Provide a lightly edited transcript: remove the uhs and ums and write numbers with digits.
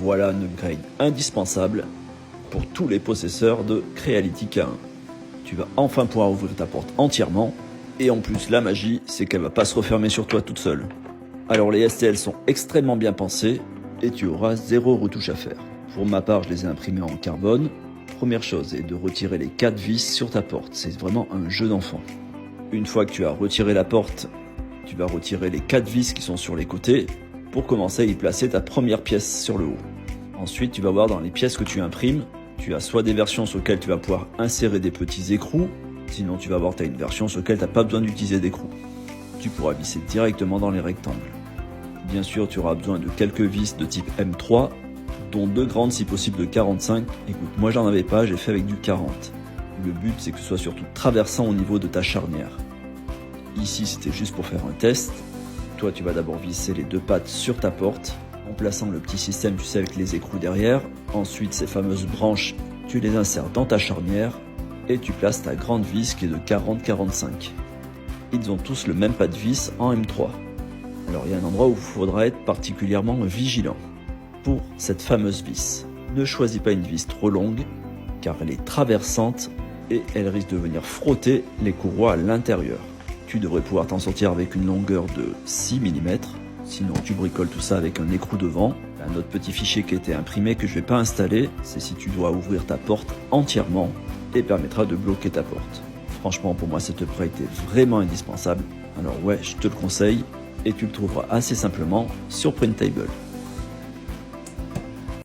Voilà un upgrade indispensable pour tous les possesseurs de Creality K1. Tu vas enfin pouvoir ouvrir ta porte entièrement, et en plus la magie, c'est qu'elle va pas se refermer sur toi toute seule. Alors les STL sont extrêmement bien pensés, et tu auras 0 retouche à faire. Pour ma part, je les ai imprimés en carbone. Première chose est de retirer les 4 vis sur ta porte, c'est vraiment un jeu d'enfant. Une fois que tu as retiré la porte, tu vas retirer les 4 vis qui sont sur les côtés, pour commencer à y placer ta première pièce sur le haut. Ensuite, tu vas voir dans les pièces que tu imprimes, tu as soit des versions sur lesquelles tu vas pouvoir insérer des petits écrous, sinon tu vas voir tu as une version sur laquelle tu n'as pas besoin d'utiliser d'écrous. Tu pourras visser directement dans les rectangles. Bien sûr, tu auras besoin de quelques vis de type M3, dont 2 grandes si possible de 45. Écoute, moi j'en avais pas, j'ai fait avec du 40. Le but c'est que ce soit surtout traversant au niveau de ta charnière. Ici c'était juste pour faire un test. Toi tu vas d'abord visser les 2 pattes sur ta porte, en plaçant le petit système, tu sais, avec les écrous derrière. Ensuite, ces fameuses branches, tu les insères dans ta charnière et tu places ta grande vis qui est de 40-45. Ils ont tous le même pas de vis en M3. Alors, il y a un endroit où il faudra être particulièrement vigilant. Pour cette fameuse vis, ne choisis pas une vis trop longue car elle est traversante et elle risque de venir frotter les courroies à l'intérieur. Tu devrais pouvoir t'en sortir avec une longueur de 6 mm. Sinon, tu bricoles tout ça avec un écrou devant. Un autre petit fichier qui a été imprimé que je ne vais pas installer, c'est si tu dois ouvrir ta porte entièrement et permettra de bloquer ta porte. Franchement, pour moi, cette upgrade est vraiment indispensable. Alors ouais, je te le conseille et tu le trouveras assez simplement sur Printable.